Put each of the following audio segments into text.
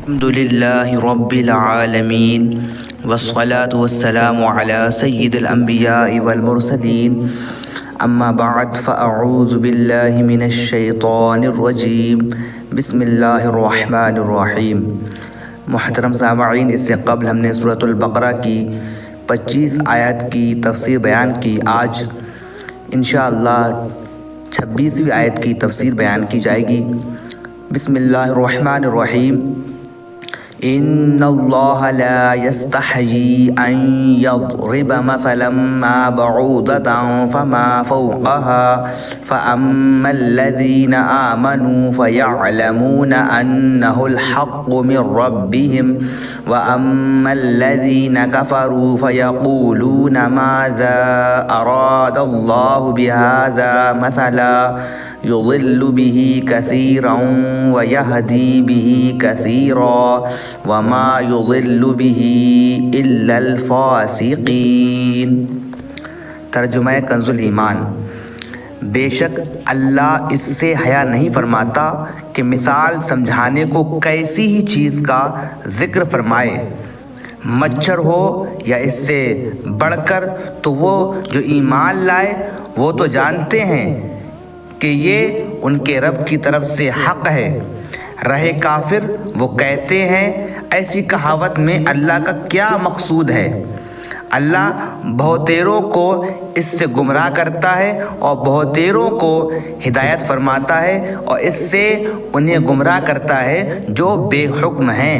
الحمد لله رب العالمين والصلاة والسلام على سيد الأنبياء والمرسلين أما بعد فأعوذ بالله من الشيطان الرجيم بسم الله الرحمن الرحیم۔ محترم سامعین، اس سے قبل ہم نے سورۃ البقرہ کی 25 آیت کی تفسیر بیان کی۔ آج انشاءاللہ 26ویں آیت کی تفسیر بیان کی جائے گی۔ بسم اللہ الرحمن الرحیم۔ ان اللہ لا یستحیی ان یضرب مثلا ما بعوضة فما فوقها فأما الذین آمنوا فیعلمون انہ الحق من ربهم واما الذین کفروا فیقولون ماذا اراد اللہ بہذا مثلا يضل به كثيرا ويهدي به كثيرا وما يضل به إلا الفاسقين۔ ترجمہ کنز الایمان۔ بے شک اللہ اس سے حیا نہیں فرماتا کہ مثال سمجھانے کو کیسی ہی چیز کا ذکر فرمائے، مچھر ہو یا اس سے بڑھ کر، تو وہ جو ایمان لائے وہ تو جانتے ہیں کہ یہ ان کے رب کی طرف سے حق ہے، رہے کافر وہ کہتے ہیں ایسی کہاوت میں اللہ کا کیا مقصود ہے۔ اللہ بہتیروں کو اس سے گمراہ کرتا ہے اور بہتیروں کو ہدایت فرماتا ہے، اور اس سے انہیں گمراہ کرتا ہے جو بے حکم ہیں۔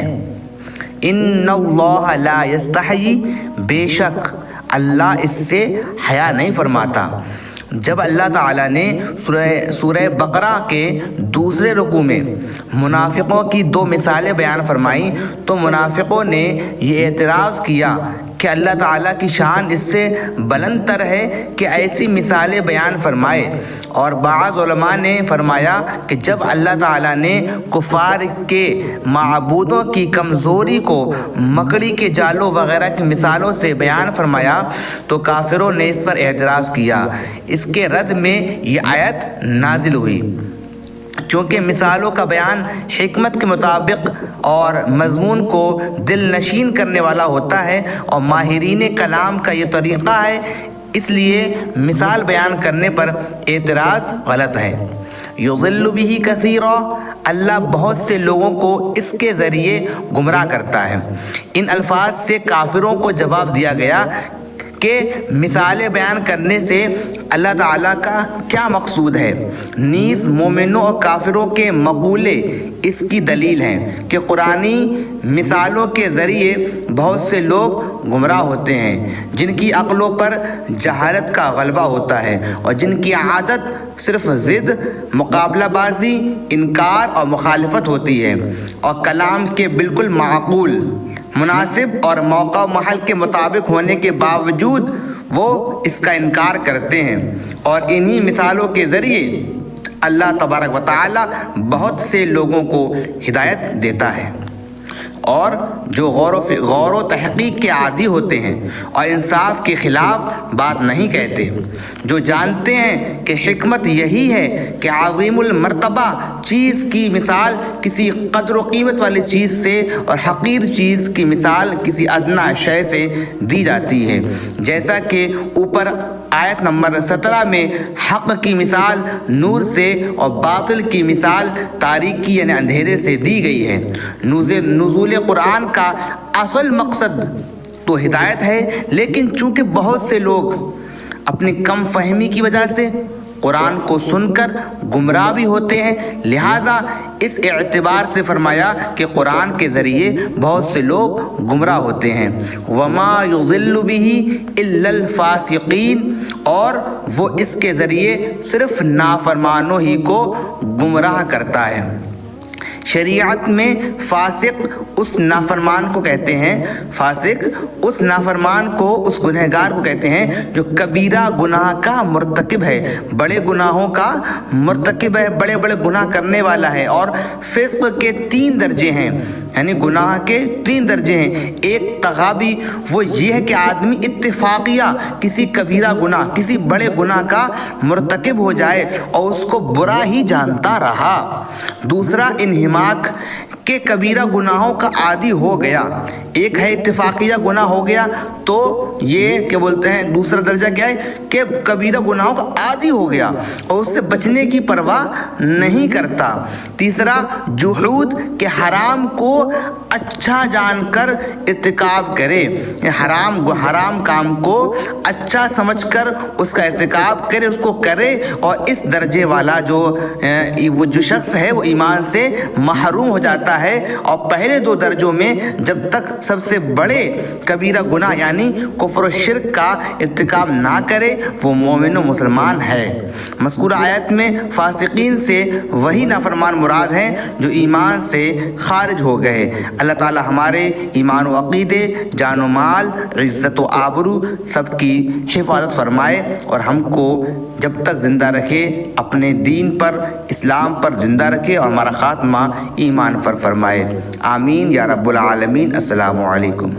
ان اللہ لا یستحیی، بے شک اللہ اس سے حیا نہیں فرماتا۔ جب اللہ تعالیٰ نے سورہ بقرہ کے دوسرے رکوع میں منافقوں کی 2 مثالیں بیان فرمائیں تو منافقوں نے یہ اعتراض کیا کہ اللہ تعالیٰ کی شان اس سے بلند تر ہے کہ ایسی مثالیں بیان فرمائے، اور بعض علماء نے فرمایا کہ جب اللہ تعالیٰ نے کفار کے معبودوں کی کمزوری کو مکڑی کے جالوں وغیرہ کی مثالوں سے بیان فرمایا تو کافروں نے اس پر اعتراض کیا۔ اس کے رد میں یہ آیت نازل ہوئی۔ چونکہ مثالوں کا بیان حکمت کے مطابق اور مضمون کو دل نشین کرنے والا ہوتا ہے اور ماہرین کلام کا یہ طریقہ ہے، اس لیے مثال بیان کرنے پر اعتراض غلط ہے۔ یضل بہ کثیرا، اللہ بہت سے لوگوں کو اس کے ذریعے گمراہ کرتا ہے۔ ان الفاظ سے کافروں کو جواب دیا گیا کہ مثالیں بیان کرنے سے اللہ تعالیٰ کا کیا مقصود ہے۔ نیز مومنوں اور کافروں کے مقولے اس کی دلیل ہیں کہ قرآنی مثالوں کے ذریعے بہت سے لوگ گمراہ ہوتے ہیں جن کی عقلوں پر جہالت کا غلبہ ہوتا ہے اور جن کی عادت صرف ضد، مقابلہ بازی، انکار اور مخالفت ہوتی ہے، اور کلام کے بالکل معقول، مناسب اور موقع و محل کے مطابق ہونے کے باوجود وہ اس کا انکار کرتے ہیں۔ اور انہی مثالوں کے ذریعے اللہ تبارک و تعالی بہت سے لوگوں کو ہدایت دیتا ہے، اور جو غور و تحقیق کے عادی ہوتے ہیں اور انصاف کے خلاف بات نہیں کہتے، جو جانتے ہیں کہ حکمت یہی ہے کہ عظیم المرتبہ چیز کی مثال کسی قدر و قیمت والی چیز سے اور حقیر چیز کی مثال کسی ادنا شے سے دی جاتی ہے، جیسا کہ اوپر آیت نمبر 17 میں حق کی مثال نور سے اور باطل کی مثال تاریکی یعنی اندھیرے سے دی گئی ہے۔ نزول قرآن کا اصل مقصد تو ہدایت ہے، لیکن چونکہ بہت سے لوگ اپنی کم فہمی کی وجہ سے قرآن کو سن کر گمراہ بھی ہوتے ہیں، لہذا اس اعتبار سے فرمایا کہ قرآن کے ذریعے بہت سے لوگ گمراہ ہوتے ہیں۔ وما یضل بہ الا الفاسقین، اور وہ اس کے ذریعے صرف نافرمانوں ہی کو گمراہ کرتا ہے۔ شریعت میں فاسق اس نافرمان کو کہتے ہیں، فاسق اس نافرمان کو، اس گنہگار کو کہتے ہیں جو کبیرہ گناہ کا مرتکب ہے، بڑے گناہوں کا مرتکب ہے، بڑے بڑے گناہ کرنے والا ہے۔ اور فسق کے 3 درجے ہیں، یعنی گناہ کے 3 درجے ہیں۔ ایک تغابی، وہ یہ ہے کہ آدمی اتفاقیہ کسی کبیرہ گناہ، کسی بڑے گناہ کا مرتکب ہو جائے اور اس کو برا ہی جانتا رہا۔ دوسرا انہماک، کہ کبیرہ گناہوں کا عادی ہو گیا، ایک ہے اتفاقیہ گناہ ہو گیا، تو یہ کیا بولتے ہیں دوسرا درجہ کیا ہے کہ کبیرہ گناہوں کا عادی ہو گیا اور اس سے بچنے کی پرواہ نہیں کرتا۔ تیسرا جحود کہ حرام کو اچھا جان کر ارتکاب کرے، حرام کام کو اچھا سمجھ کر اس کا ارتکاب کرے، اس کو کرے، اور اس درجے والا وہ جو شخص ہے وہ ایمان سے محروم ہو جاتا ہے۔ اور پہلے دو درجوں میں جب تک سب سے بڑے کبیرہ گناہ یعنی کفر و شرک کا ارتکاب نہ کرے وہ مومن و مسلمان ہے۔ مذکورہ آیت میں فاسقین سے وہی نافرمان مراد ہیں جو ایمان سے خارج ہو گئے۔ اللہ تعالی ہمارے ایمان و عقیدے، جان و مال، عزت و آبرو سب کی حفاظت فرمائے اور ہم کو جب تک زندہ رکھے اپنے دین پر، اسلام پر زندہ رکھے اور ہمارا خاتمہ ایمان پر فرمائے۔ آمین یا رب العالمین۔ السلام علیکم۔